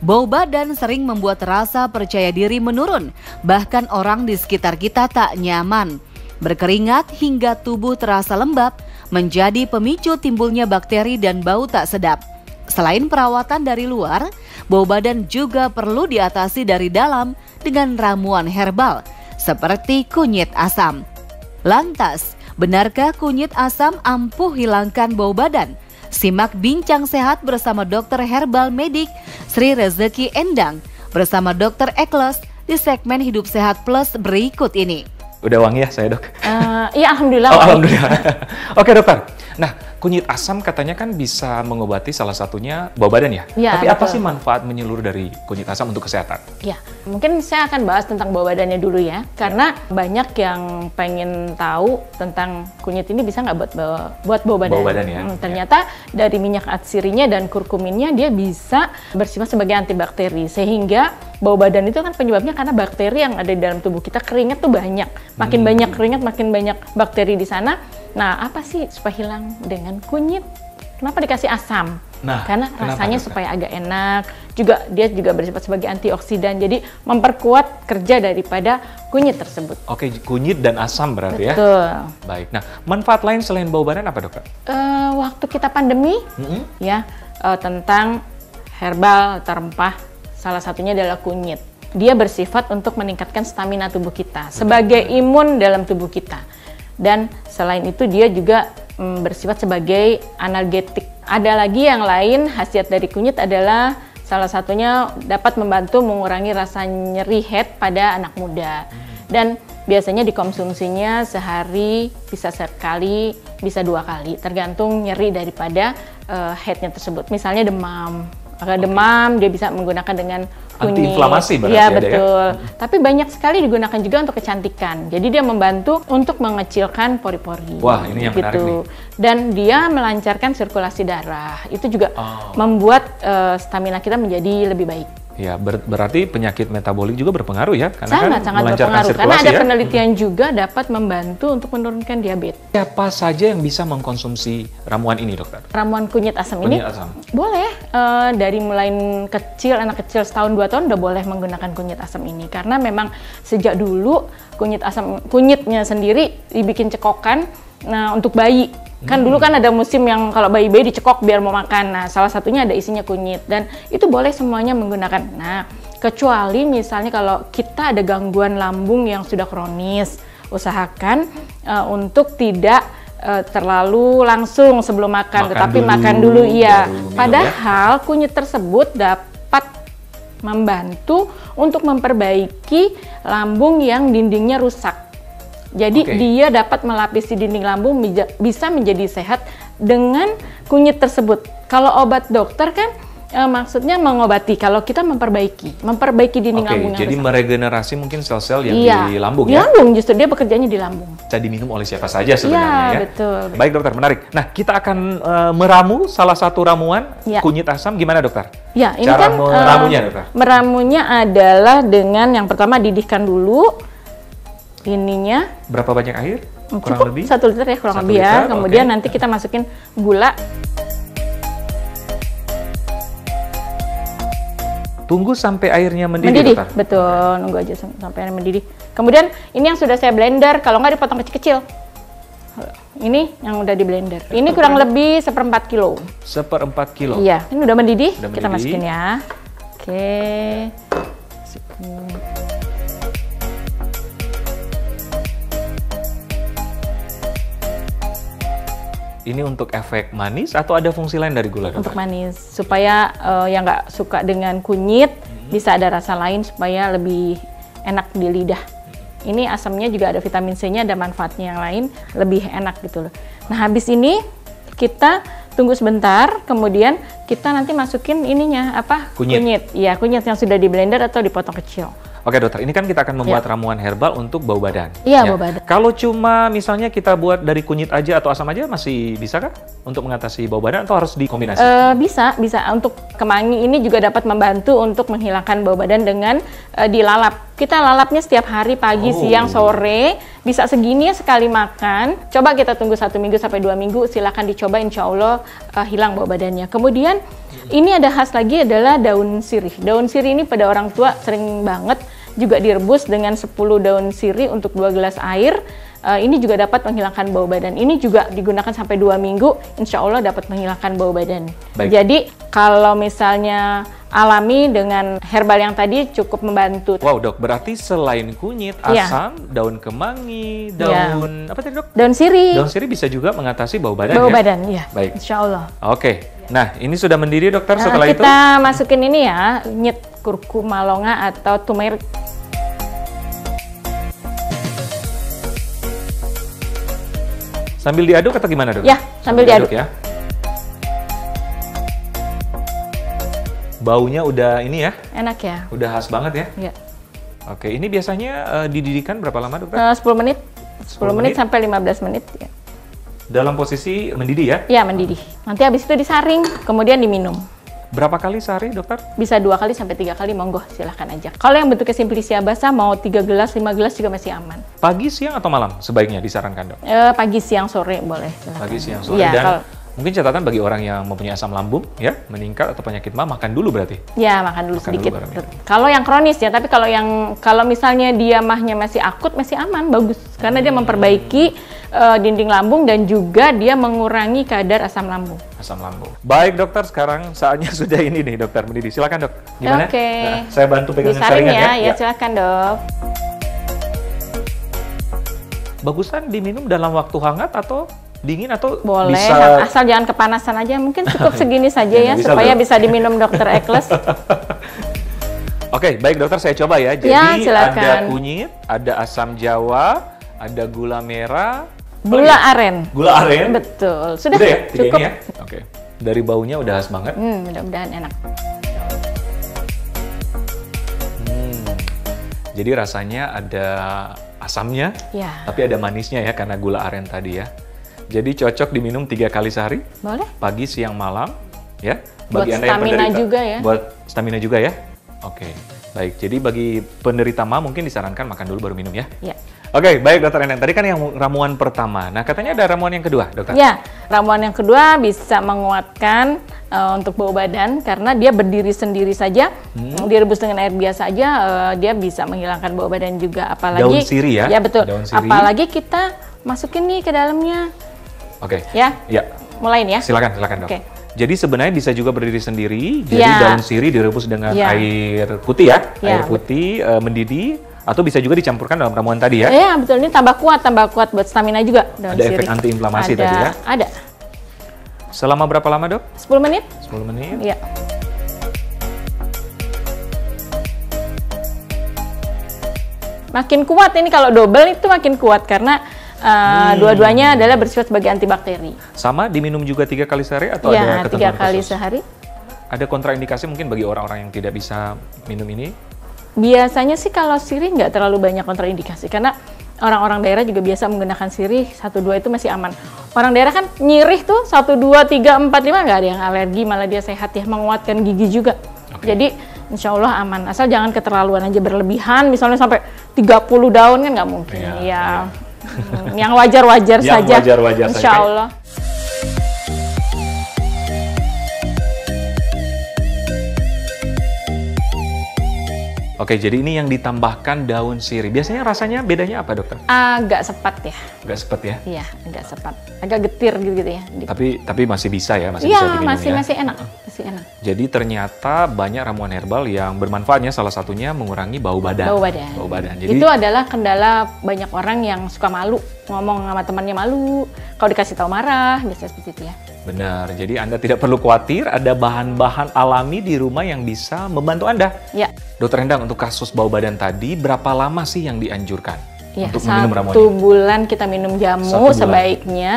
Bau badan sering membuat rasa percaya diri menurun, bahkan orang di sekitar kita tak nyaman. Berkeringat hingga tubuh terasa lembab menjadi pemicu timbulnya bakteri dan bau tak sedap. Selain perawatan dari luar, bau badan juga perlu diatasi dari dalam dengan ramuan herbal seperti kunyit asam. Lantas, benarkah kunyit asam ampuh hilangkan bau badan? Simak bincang sehat bersama dokter herbal medik Sri Rezeki Endang bersama Dr. Ekles di segmen Hidup Sehat Plus berikut ini. Udah wangi ya saya, Dok? Iya, alhamdulillah. Oh, alhamdulillah. Oke, dokter. Nah, kunyit asam katanya kan bisa mengobati salah satunya bau badan ya? Ya, tapi betul. apa sih manfaat menyeluruh dari kunyit asam untuk kesehatan? Ya, mungkin saya akan bahas tentang bau badannya dulu ya. Karena banyak yang pengen tahu tentang kunyit ini bisa nggak buat bau badan. Bau badan ya? Ternyata dari minyak atsirinya dan kurkuminnya dia bisa bersifat sebagai antibakteri. Sehingga bau badan itu kan penyebabnya karena bakteri yang ada di dalam tubuh kita. Keringat tuh banyak. Makin banyak keringat, makin banyak bakteri di sana. Nah, apa sih supaya hilang dengan kunyit? Kenapa dikasih asam? Nah, karena rasanya dokter? supaya agak enak. Dia juga bersifat sebagai antioksidan. Jadi memperkuat kerja daripada kunyit tersebut. Oke, kunyit dan asam berarti ya? Betul. Baik. Nah, manfaat lain selain bau badan apa, dokter? Waktu kita pandemi, tentang herbal atau rempah, salah satunya adalah kunyit. Dia bersifat untuk meningkatkan stamina tubuh kita sebagai imun dalam tubuh kita. Dan selain itu dia juga bersifat sebagai analgetik. Ada lagi yang lain, khasiat dari kunyit adalah salah satunya dapat membantu mengurangi rasa nyeri head pada anak muda. Dan biasanya dikonsumsinya sehari bisa sekali, bisa 2 kali, tergantung nyeri daripada headnya tersebut. Misalnya demam. Demam dia bisa menggunakan dengan kunyit. Antiinflamasi berarti ya, ada betul. ya? Tapi banyak sekali digunakan juga untuk kecantikan. Jadi dia membantu untuk mengecilkan pori-pori. Wah, ini yang menarik nih. Dan dia melancarkan sirkulasi darah. Itu juga membuat stamina kita menjadi lebih baik. Ya, berarti penyakit metabolik juga berpengaruh ya? Karena Sangat melancarkan berpengaruh. Karena ada ya? penelitian juga dapat membantu untuk menurunkan diabetes. Siapa saja yang bisa mengkonsumsi ramuan ini, dokter? Ramuan kunyit asam ini asam. boleh dari mulai kecil, anak kecil setahun 2 tahun udah boleh menggunakan kunyit asam ini. Karena memang sejak dulu kunyitnya sendiri dibikin cekokan untuk bayi. Kan dulu kan ada musim yang kalau bayi-bayi dicekok biar mau makan. Nah, salah satunya ada isinya kunyit dan itu boleh semuanya menggunakan. Nah, kecuali misalnya kalau kita ada gangguan lambung yang sudah kronis, usahakan untuk tidak terlalu langsung sebelum makan tetapi makan dulu iya. Padahal kunyit tersebut dapat membantu untuk memperbaiki lambung yang dindingnya rusak. Jadi dia dapat melapisi dinding lambung, bisa menjadi sehat dengan kunyit tersebut. Kalau obat dokter kan maksudnya mengobati, kalau kita memperbaiki dinding lambung yang jadi rusak. meregenerasi mungkin sel-sel yang di lambung di ya? lambung, justru dia bekerjanya di lambung. Bisa diminum oleh siapa saja sebenarnya ya? Iya, betul. Baik dokter, menarik. Nah, kita akan meramu salah satu ramuan kunyit asam, gimana dokter? Ya, ini cara kan meramunya dokter? Meramunya adalah dengan yang pertama didihkan dulu ininya. Berapa banyak air? Cukup Kurang lebih? 1 liter ya kurang lebih ya. Kemudian nanti kita masukin gula. Tunggu sampai airnya mendidih, dokter? Betul, nunggu aja sampai airnya mendidih. Kemudian ini yang sudah saya blender, kalau nggak dipotong kecil-kecil. Ini yang udah di blender. Ini kurang lebih 1/4 kilo. 1/4 kilo? Iya, ini udah mendidih. Udah kita mendidih. masukin ya. Oke. Masukin. Ini untuk efek manis atau ada fungsi lain dari gula, dokter? Untuk manis, supaya yang nggak suka dengan kunyit bisa ada rasa lain supaya lebih enak di lidah. Ini asamnya juga ada vitamin C-nya, ada manfaatnya yang lain, lebih enak gitu loh. Nah, habis ini kita tunggu sebentar, kemudian kita nanti masukin ininya kunyit. Iya, kunyit yang sudah di blender atau dipotong kecil. Oke dokter, ini kan kita akan membuat ramuan herbal untuk bau badan. Iya, bau badan. Kalau cuma misalnya kita buat dari kunyit aja atau asam aja masih bisa kah untuk mengatasi bau badan atau harus dikombinasi? Bisa. Untuk kemangi ini juga dapat membantu untuk menghilangkan bau badan dengan dilalap Kita lalapnya setiap hari, pagi, siang, sore. Bisa segini ya sekali makan. Coba kita tunggu 1 minggu sampai 2 minggu. Silakan dicoba, insya Allah hilang bau badannya. Kemudian ini ada khas lagi adalah daun sirih. Daun sirih ini pada orang tua sering banget juga direbus dengan 10 daun sirih untuk 2 gelas air. Ini juga dapat menghilangkan bau badan. Ini juga digunakan sampai 2 minggu, insya Allah dapat menghilangkan bau badan. Baik. Jadi kalau misalnya alami dengan herbal yang tadi cukup membantu. Wow dok, berarti selain kunyit, asam, daun kemangi, daun apa tadi dok? Daun sirih. Daun sirih bisa juga mengatasi bau badan Bau ya? badan, iya. Baik. Insya Allah. Oke, nah ini sudah mendidih dokter setelah itu? Kita masukin ini ya, kunyit kurkuma longa atau turmeric. Sambil diaduk atau gimana dok? Ya, sambil diaduk ya. Baunya udah ini ya? Enak ya? Udah khas banget ya? Ya. Oke, ini biasanya dididihkan berapa lama dokter? 10 menit. 10 menit sampai 15 menit. Ya. Dalam posisi mendidih ya? Ya, mendidih. Nanti habis itu disaring, kemudian diminum. Berapa kali sehari dokter? Bisa 2 kali sampai 3 kali, monggo silahkan aja. Kalau yang bentuknya simplicia basah, mau 3 gelas, 5 gelas juga masih aman. Pagi, siang, atau malam sebaiknya disarankan dok? Pagi, siang, sore boleh. Silahkan. Pagi, siang, sore. Ya, Dan mungkin catatan bagi orang yang mempunyai asam lambung ya, meningkat atau penyakit mah, makan dulu berarti? Ya, makan dulu sedikit. Dulu kalau yang kronis ya, tapi kalau misalnya dia mahnya masih akut, masih aman, bagus. Karena dia memperbaiki dinding lambung dan juga dia mengurangi kadar asam lambung. Asam lambung. Baik dokter, sekarang saatnya sudah ini nih dokter mendidih. Silakan dok. Gimana? Oke. Nah, saya bantu pegang Disaring saringan ya. ya. Ya, silakan dok. Bagusan diminum dalam waktu hangat atau dingin atau Boleh, bisa? asal jangan kepanasan aja. Mungkin cukup segini saja ya, Bisa, supaya dok. bisa diminum dokter Ekles. Oke, baik dokter, saya coba ya. Jadi Ya, silakan. ada kunyit, ada asam jawa, ada gula merah, Gula aren. gula aren. Betul. Sudah Udah ya, tiga cukup. ini ya. Oke. Dari baunya udah khas banget. Mudah-mudahan enak. Jadi rasanya ada asamnya, Ya. tapi ada manisnya ya karena gula aren tadi ya. Jadi cocok diminum 3 kali sehari, Boleh? pagi, siang, malam, ya. Buat stamina juga ya. Buat stamina juga ya. Oke, baik. Jadi bagi penderita mah mungkin disarankan makan dulu baru minum ya. Ya. Oke, baik dokter Endang. Tadi kan yang ramuan pertama. Nah, katanya ada ramuan yang kedua, dokter. Ya, ramuan yang kedua bisa menguatkan untuk bau badan karena dia berdiri sendiri saja, direbus dengan air biasa aja, dia bisa menghilangkan bau badan juga. Apalagi Daun sirih ya? Ya betul. Daun sirih. Apalagi kita masukin nih ke dalamnya. Oke. Ya. Ya. Mulai nih ya. Silakan dok. Oke. Jadi sebenarnya bisa juga berdiri sendiri. Jadi Ya. daun sirih direbus dengan Ya. air putih ya, Ya. air putih mendidih, atau bisa juga dicampurkan dalam ramuan tadi ya. Iya betul, ini tambah kuat buat stamina juga daun Ada sirih. efek antiinflamasi Ada, tadi ya? Ada. Selama berapa lama dok? 10 menit? 10 menit. Iya. Makin kuat ini kalau double itu makin kuat karena dua-duanya adalah bersifat sebagai antibakteri. Sama diminum juga 3 kali sehari atau Iya, ada 3 ketentuan kali khusus? sehari. Ada kontraindikasi mungkin bagi orang-orang yang tidak bisa minum ini? Biasanya sih kalau sirih nggak terlalu banyak kontraindikasi karena orang-orang daerah juga biasa menggunakan sirih 1-2 itu masih aman. Orang daerah kan nyirih tuh 1, 2, 3, 4, 5 nggak ada yang alergi, malah dia sehat ya, menguatkan gigi juga. Jadi insya Allah aman, asal jangan keterlaluan aja berlebihan, misalnya sampai 30 daun kan nggak mungkin. Iya, Yang wajar-wajar Yang saja. wajar-wajar saja. Insya Allah. Oke, jadi ini yang ditambahkan daun sirih. Biasanya rasanya bedanya apa dokter? Agak sepat ya. Agak sepet ya? Iya, agak sepat. Agak getir gitu ya. Tapi masih bisa ya, masih Iya, bisa diminum ya? masih enak. Masih enak. Jadi ternyata banyak ramuan herbal yang bermanfaatnya, salah satunya mengurangi bau badan. Bau badan. Bau badan. Jadi Itu adalah kendala banyak orang yang suka malu. Ngomong sama temannya malu. Kalau dikasih tahu marah, biasanya seperti itu ya. benar. Jadi Anda tidak perlu khawatir, ada bahan-bahan alami di rumah yang bisa membantu Anda. Ya. Dokter Endang, untuk kasus bau badan tadi, berapa lama sih yang dianjurkan Ya, untuk meminum ramuan 1 ini? bulan kita minum jamu 1 bulan. sebaiknya.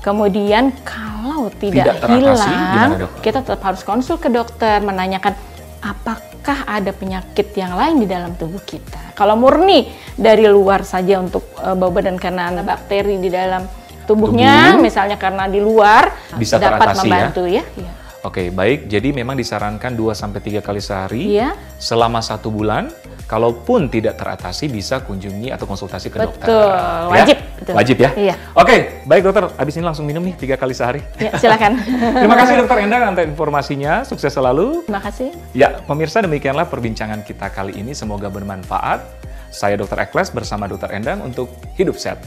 Kemudian kalau Tidak tidak, teratasi, hilang, gimana, Dok? kita tetap harus konsul ke dokter menanyakan apakah ada penyakit yang lain di dalam tubuh kita. Kalau murni dari luar saja untuk bau badan karena ada bakteri di dalam tubuhnya, misalnya karena di luar, Bisa dapat teratasi membantu ya. Ya. Oke, baik. Jadi memang disarankan 2-3 kali sehari Iya. selama 1 bulan. Kalaupun tidak teratasi, bisa kunjungi atau konsultasi ke dokter. Betul, wajib. Ya? Betul. Wajib ya? Iya. Oke, baik dokter. Abis ini langsung minum nih 3 kali sehari. Ya, silakan. Terima kasih dokter Endang atas informasinya. Sukses selalu. Terima kasih. Ya, pemirsa, demikianlah perbincangan kita kali ini. Semoga bermanfaat. Saya Dr. Ekles bersama Dr. Endang untuk Hidup Sehat.